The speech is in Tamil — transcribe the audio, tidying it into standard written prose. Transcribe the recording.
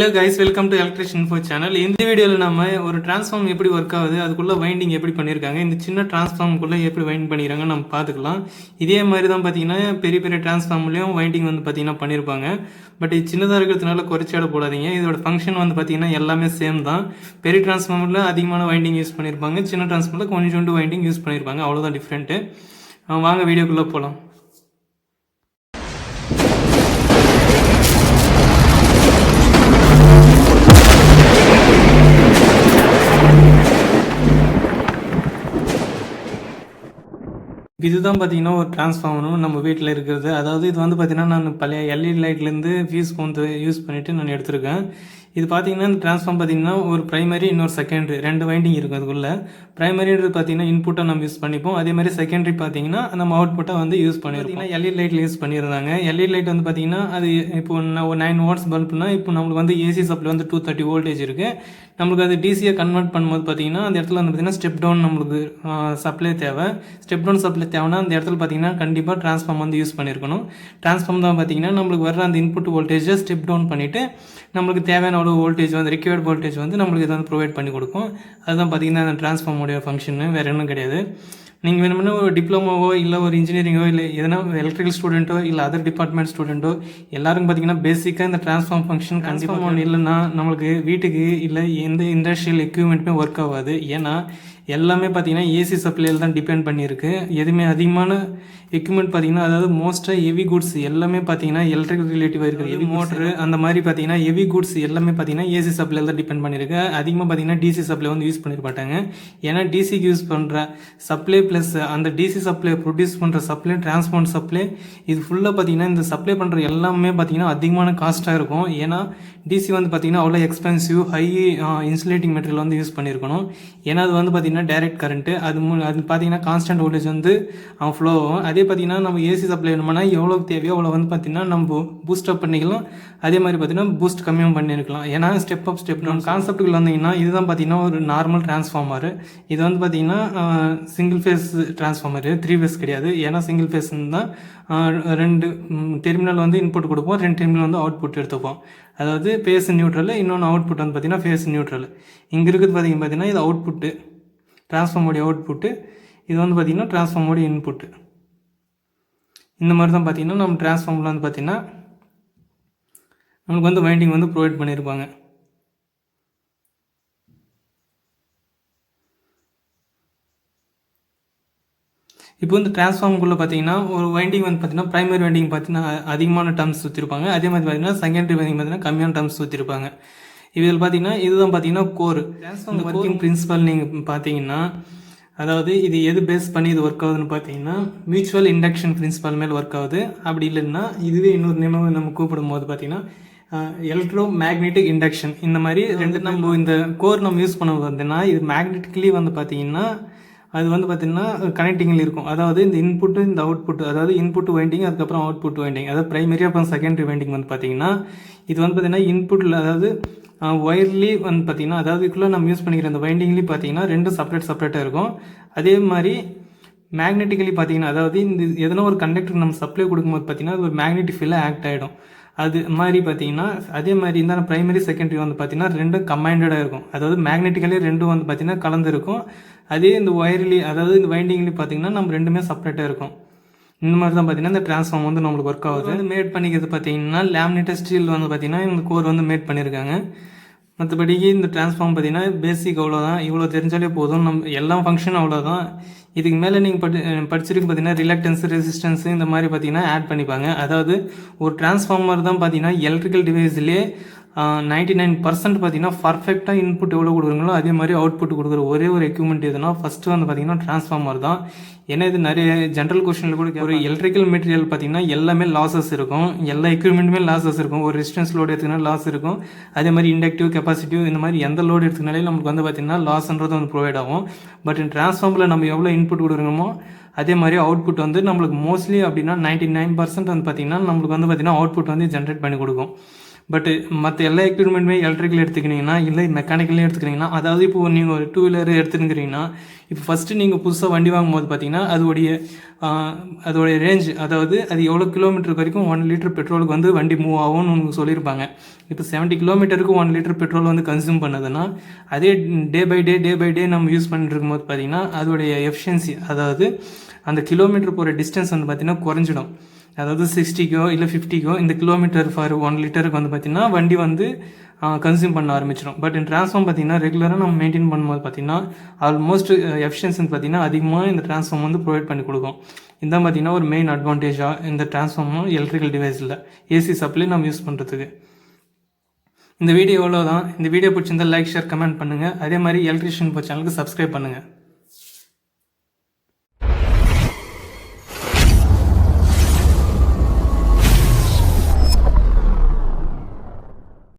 Hello guys, welcome to ElectricianInfo channel. இந்த வீடியோவில் நம்ம ஒரு டிரான்ஸ்ஃபார்ம் எப்படி ஒர்க் ஆகுது, அதுக்குள்ள வைண்டிங் எப்படி பண்ணியிருக்காங்க, இந்த சின்ன டிரான்ஸ்ஃபார்முக்குள்ள எப்படி வைண்ட் பண்ணிடுறாங்க நம்ம பார்த்துக்கலாம். இதே மாதிரி தான் பார்த்தீங்கன்னா பெரிய பெரிய டிரான்ஸ்ஃபார்ம்லையும் வைண்டிங் வந்து பார்த்தீங்கன்னா பண்ணியிருப்பாங்க. பட் இது சின்னதாக இருக்கிறதுனால குறைச்சாட போடாதீங்க. இதோட ஃபங்க்ஷன் வந்து பார்த்தீங்கன்னா எல்லாமே சேம் தான். பெரிய டிரான்ஸ்ஃபார்மரில் அதிகமான வைண்டிங் யூஸ் பண்ணியிருப்பாங்க, சின்ன டிரான்ஸ்ஃபார்மரில் கொஞ்சோண்டு வைண்டிங் யூஸ் பண்ணியிருப்பாங்க, அவ்வளோதான் டிஃப்ரெண்ட்டு. வாங்க வீடியோக்குள்ளே போகலாம். இதுதான் பார்த்தீங்கன்னா ஒரு டிரான்ஸ்ஃபார்மரும் நம்ம வீட்டில் இருக்கிறது. அதாவது இது வந்து பார்த்தீங்கன்னா நான் பழைய எல்இடி லைட்லேருந்து ஃபியூஸ் கொண்டு யூஸ் பண்ணிவிட்டு நான் எடுத்திருக்கேன். இது பார்த்தீங்கன்னா இந்த டிரான்ஸ்ஃபார்ம் பார்த்தீங்கன்னா ஒரு ப்ரைமரி இன்னொரு செகண்டரி ரெண்டு வைண்டிங் இருக்கும். அதுக்குள்ளே ப்ரைமரின்றது பார்த்தீங்கன்னா இன்புட்டை நம்ம யூஸ் பண்ணிப்போம். அதே மாதிரி செகண்டரி பார்த்தீங்கன்னா நம்ம அவுட்புட்டை வந்து யூஸ் பண்ணியிருக்கோம். எல்இடி லைட்டில் யூஸ் பண்ணியிருந்தாங்க. எல்இடி லைட் வந்து பார்த்தீங்கன்னா அது இப்போ ஒரு 9 வாட்ஸ் பல்ப்னா இப்போ நம்மளுக்கு வந்து ஏசி சப்ளை வந்து 230 வோல்டேஜ் இருக்குது. நம்மளுக்கு அது டிசியை கன்வெர்ட் பண்ணும்போது பார்த்தீங்கன்னா அந்த இடத்துல வந்து பார்த்தீங்கன்னா ஸ்டெப் டவுன் நம்மளுக்கு சப்ளை தேவை. ஸ்டெப் டவுன் சப்ளை தேவைன்னா அந்த இடத்துல பார்த்தீங்கன்னா கண்டிப்பாக டிரான்ஸ்ஃபார்ம் வந்து யூஸ் பண்ணியிருக்கணும். டிரான்ஸ்ஃபார்ம் தான் பார்த்தீங்கன்னா நம்மளுக்கு வர அந்த இன்புட் வோல்டேஜை ஸ்டெப் டவுன் பண்ணிவிட்டு நம்மளுக்கு தேவையான ஒரு வோல்டேஜ் வந்து ரிக்வயர்ட் வோல்டேஜ் வந்து நம்மளுக்கு இதை வந்து ப்ரொவைட் பண்ணி கொடுக்கும். அதுதான் பார்த்தீங்கன்னா அந்த டிரான்ஸ்ஃபார்மோடைய ஃபங்க்ஷனு, வேறு ஒன்றும் கிடையாது. நீங்கள் வேணும்னா ஒரு டிப்ளமோவோ இல்லை ஒரு இன்ஜினியரிங்கோ இல்லை எதனா எலக்ட்ரிக்கல் ஸ்டூடெண்ட்டோ இல்லை அதர் டிபார்ட்மெண்ட் ஸ்டூடெண்ட்டோ எல்லாருக்கும் பார்த்தீங்கன்னா பேசிக்காக இந்த டிரான்ஸ்ஃபார்ம் ஃபங்க்ஷன் கண்டிப்பாக ஒன்று இல்லைன்னா நம்மளுக்கு வீட்டுக்கு இல்லை எந்த இண்டஸ்ட்ரியல் எக்யூப்மெண்ட்டுமே ஒர்க் ஆகாது. ஏன்னா எல்லாமே பார்த்தீங்கன்னா ஏசி சப்ளையில் தான் டிபெண்ட் பண்ணியிருக்கு. எதுவுமே அதிகமான எக்யூப்மெண்ட் பார்த்தீங்கன்னா அதாவது மோஸ்ட்டாக ஹெவி குட்ஸ் எல்லாமே பார்த்தீங்கன்னா எலக்ட்ரிக்கல் ரிலேட்டிவாக இருக்குது. ஹெவி மோட்ரு அந்த மாதிரி பார்த்தீங்கன்னா ஹெவி குட்ஸ் எல்லாமே பார்த்தீங்கன்னா ஏசி சப்ளையில் தான் டிபெண்ட் பண்ணியிருக்கு. அதிகமாக பார்த்தீங்கன்னா டிசி சப்ளை வந்து யூஸ் பண்ணிட மாட்டாங்க. ஏன்னா டிசிக்கு யூஸ் பண்ணுற சப்ளை ப்ளஸ் அந்த டிசி சப்ளை ப்ரொடியூஸ் பண்ணுற சப்ளை டிரான்ஸ்போர்ட் சப்ளை இது ஃபுல்லாக பார்த்தீங்கன்னா இந்த சப்ளை பண்ணுற எல்லாமே பார்த்தீங்கன்னா அதிகமான காஸ்ட்டாக இருக்கும். ஏன்னா டிசி வந்து பார்த்தீங்கன்னா அவ்வளோ எக்ஸ்பென்சிவ் ஹை இன்சுலேட்டிங் மெட்டீரியல் வந்து யூஸ் பண்ணியிருக்கணும். ஏன்னா அது வந்து பார்த்தீங்கன்னா டைரக்ட் கரண்ட்டு அது பார்த்தீங்கன்னா கான்ஸ்டன்ட் வோல்டேஜ் வந்து ஃப்ளோ ஆகும். அதே பார்த்தீங்கன்னா நம்ம ஏசி சப்ளை வேணும்னா எவ்வளோ தேவையோ அவ்வளோ வந்து பார்த்தீங்கன்னா நம்ம பூஸ்ட் அப் பண்ணிக்கலாம். அதே மாதிரி பார்த்தீங்கன்னா பூஸ்ட் கம்மியும் பண்ணியிருக்கலாம். ஏன்னா ஸ்டெப் அப் ஸ்டெப் டவுன் கான்செப்ட்டுக்குள்ள வந்தீங்கன்னா இதுதான் பார்த்தீங்கன்னா ஒரு நார்மல் டிரான்ஸ்ஃபார்மர். இது வந்து பார்த்தீங்கன்னா சிங்கிள் ஃபேஸ் டிரான்ஸ்ஃபார்மர், 3 ஃபேஸ் கிடையாது. ஏன்னா சிங்கிள் ஃபேஸ் தான் 2 டெர்மினல் வந்து இன்புட் கொடுப்போம், 2 டெர்மினல் வந்து அவுட்புட் எடுத்துப்போம். அதாவது ஃபேஸ் நியூட்ரல், இன்னொன்று அவுட்புட் வந்து பார்த்தீங்கன்னா ஃபேஸ் நியூட்ரல். இங்கே இருக்குது பார்த்தீங்கன்னா இது அவுட்புட்டு, டிரான்ஸ்ஃபார்மோடைய அவுட்புட்டு. இது வந்து பார்த்திங்கன்னா டிரான்ஸ்ஃபார்மோடைய இன்புட்டு. இந்த மாதிரி தான் பார்த்திங்கன்னா நம்ம டிரான்ஸ்ஃபார்மில் வந்து பார்த்திங்கன்னா நமக்கு வந்து வைண்டிங் வந்து ப்ரொவைட் பண்ணியிருப்பாங்க. இப்போ வந்து டிரான்ஸ்ஃபார்முக்குள்ளே பார்த்தீங்கன்னா ஒரு வைண்டிங் வந்து பார்த்தீங்கன்னா ப்ரைமரி வைண்டிங் பார்த்தீங்கன்னா அதிகமான டர்ம்ஸ் சுற்றிருப்பாங்க. அதே மாதிரி பார்த்தீங்கன்னா செகண்டரி வைண்டிங் பார்த்தீங்கன்னா கம்மியான டர்ம்ஸ் சுற்றிருப்பாங்க. இதில் பார்த்தீங்கன்னா இதுதான் பார்த்தீங்கன்னா கோர். டிரான்ஸ்ஃபார்ம் ஒர்க்கிங் பிரின்சிபல் நீங்கள் பார்த்தீங்கன்னா அதாவது இது எது பேஸ் பண்ணி இது ஒர்க் ஆகுதுன்னு பார்த்தீங்கன்னா மியூச்சுவல் இண்டக்ஷன் பிரின்சிபல் மேல் ஒர்க் ஆகுது. அப்படி இல்லைன்னா இதுவே இன்னொரு நினைவு நம்ம கூப்பிடும் போது பார்த்தீங்கன்னா எலக்ட்ரோ மேக்னெட்டிக் இண்டக்ஷன். இந்த மாதிரி ரெண்டு நம்ம இந்த கோர் நம்ம யூஸ் பண்ண பார்த்தீங்கன்னா இது மேக்னெட்டிக்கலி வந்து பார்த்தீங்கன்னா அது வந்து பார்த்திங்கன்னா கனெக்டிங்கில் இருக்கும். அதாவது இந்த இன்புட்டு இந்த அவுட்புட், அதாவது இன்புட் வைண்டிங் அதுக்கப்புறம் அவுட்புட் வைண்டிங், அதாவது ப்ரைமரி அப்புறம் செகண்டரி வைண்டிங் வந்து பார்த்திங்கன்னா இது வந்து பார்த்திங்கன்னா இன்புட்டில் அதாவது ஒயர்லி வந்து பார்த்திங்கன்னா அதாவது இதுக்குள்ளே நம்ம யூஸ் பண்ணிக்கிற அந்த வைண்டிங்லேயும் பார்த்திங்கன்னா 2 செப்பரேட்டாக இருக்கும். அதே மாதிரி மேக்னெட்டிக்கலி பார்த்திங்கன்னா அதாவது இந்த எதனா ஒரு கண்டக்டருக்கு நம்ம சப்ளை கொடுக்கும்போது பார்த்திங்கன்னா அது ஒரு மேக்னெட்டிக் ஃபீல்டாக ஆக்ட் ஆகிடும். அது மாதிரி பார்த்தீங்கன்னா அதே மாதிரி இந்த ப்ரைமரி செகண்டரி வந்து பார்த்திங்கன்னா 2 கம்பைண்டடாக இருக்கும். அதாவது மேக்னெட்டிக்கலி 2 வந்து பார்த்திங்கன்னா கலந்து இருக்கும். அதே இந்த ஒயர்லி அதாவது இந்த வைண்டிங்லேயும் பார்த்திங்கன்னா நம்ம 2மே செப்பரேட்டாக இருக்கும். இந்த மாதிரி தான் பார்த்திங்கன்னா இந்த டிரான்ஸ்ஃபார்ம் வந்து நம்மளுக்கு ஒர்க் ஆகுது. வந்து மேட் பண்ணிக்கிறது பார்த்திங்கன்னா லேமினேட்டட் ஸ்டீல் வந்து பார்த்திங்கன்னா இந்த கோர் வந்து மேட் பண்ணியிருக்காங்க. மற்றபடிக்கு இந்த டிரான்ஸ்ஃபார்ம் பார்த்திங்கன்னா பேசிக் அவ்வளோதான். இவ்வளோ தெரிஞ்சாலே போதும். நம்ம எல்லா ஃபங்க்ஷனும் அவ்வளோதான். இதுக்கு மேலே நீங்கள் படிச்சிருக்கு பார்த்தீங்கன்னா ரிலக்டன்ஸ், ரெசிஸ்டன்ஸ் இந்த மாதிரி பார்த்தீங்கன்னா ஆட் பண்ணிப்பாங்க. அதாவது ஒரு டிரான்ஸ்ஃபார்மர் தான் பார்த்தீங்கன்னா எலக்ட்ரிக்கல் டிவைஸ்லேயே 99% பார்த்தீங்கன்னா பர்ஃபெக்டாக இன்புட் எவ்வளோ கொடுக்குறீங்களோ அதே மாதிரி அவுட்புட் கொடுக்குற ஒரே ஒரு எக்யூப்மெண்ட் எதுனா ஃபஸ்ட்டு வந்து பார்த்தீங்கன்னா டிரான்ஸ்ஃபார்மர் தான். ஏன்னா இது நிறைய ஜென்ரல் கொஸ்டினில் கூட ஒரு எலக்ட்ரிக்கல் மெட்டீரியல் பார்த்தீங்கன்னா எல்லாமே லாஸஸ் இருக்கும், எல்லா எக்யூப்மெண்ட்டுமே லாஸஸ் இருக்கும். ஒரு ரெசிஸ்டன்ஸ் லோடு எடுத்துக்கினா லாஸ் இருக்கும். அதே மாதிரி இண்டக்டிவ், கெப்பாசிட்டிவ் இந்த மாதிரி எந்த லோடு எடுத்துக்கினாலே நமக்கு வந்து பார்த்திங்கன்னா லாஸ்ன்றது வந்து ப்ரொவைட் ஆகும். பட் டிரான்ஸ்ஃபார்மரில் நம்ம எவ்வளோ இன்புட் கொடுக்குறோமோ அதே மாதிரி அவுட்புட் வந்து நம்மளுக்கு மோஸ்ட்லி அப்படின்னா 99% வந்து பார்த்திங்கன்னா நம்மளுக்கு வந்து பார்த்திங்கன்னா அவுட்புட் வந்து ஜென்ரேட் பண்ணி கொடுக்கும். பட் மற்ற எல்லா எக்யூப்மெண்ட்டுமே எலக்ட்ரிக்கல் எடுத்துக்கிட்டிங்கன்னா இல்லை மெக்கானிக்கலையும் எடுத்துக்கிட்டிங்கன்னா, அதாவது இப்போ நீங்கள் ஒரு 2 வீலர் எடுத்துக்கிறீங்கன்னா, இப்போ ஃபஸ்ட்டு நீங்கள் புதுசாக வண்டி வாங்கும்போது பார்த்தீங்கன்னா அதோடைய ரேஞ்ச், அதாவது அது எவ்வளோ கிலோமீட்டருக்கு வரைக்கும் 1 லிட்டர் பெட்ரோலுக்கு வந்து வண்டி மூவ் ஆகும்னு உங்களுக்கு சொல்லியிருப்பாங்க. இப்போ 70 கிலோமீட்டருக்கு 1 லிட்டர் பெட்ரோல் வந்து கன்சியூம் பண்ணுதுன்னா, அதே டே பை டே நம்ம யூஸ் பண்ணிட்டு இருக்கும்போது பார்த்தீங்கன்னா அதோடைய எஃபிஷியன்சி, அதாவது அந்த கிலோமீட்டர் போகிற டிஸ்டன்ஸ் வந்து பார்த்திங்கன்னா குறைஞ்சிடும். அதாவது 60கோ இல்லை 50கோ இந்த கிலோமீட்டர் ஃபார் 1 லிட்டருக்கு வந்து பார்த்திங்கன்னா வண்டி வந்து கன்சியூம் பண்ண ஆரம்பிச்சிடும். பட் இந்த ட்ரான்ஸ்ஃபார்ம் பார்த்திங்கன்னா ரெகுலராக நம்ம மெயின்டைன் பண்ணும்போது பார்த்திங்கன்னா ஆல்மோஸ்ட் எஃபிஷியன்சி பார்த்திங்கன்னா அதிகமாக இந்த ட்ரான்ஸ்ஃபார்ம் வந்து ப்ரொவைட் பண்ணி கொடுக்கும். இதான் பார்த்திங்கன்னா ஒரு மெயின் அட்வான்டேஜாக இந்த ட்ரான்ஸ்ஃபார்மும் எலக்ட்ரிக்கல் டிவைஸில் ஏசி சப்ளை நம்ம யூஸ் பண்ணுறதுக்கு. இந்த வீடியோ எவ்வளோ தான். இந்த வீடியோ பிடிச்சிருந்தால் லைக், ஷேர், கமெண்ட் பண்ணுங்கள். அதே மாதிரி எலக்ட்ரிஷியன் சேனலுக்கு சப்ஸ்கிரைப் பண்ணுங்கள்.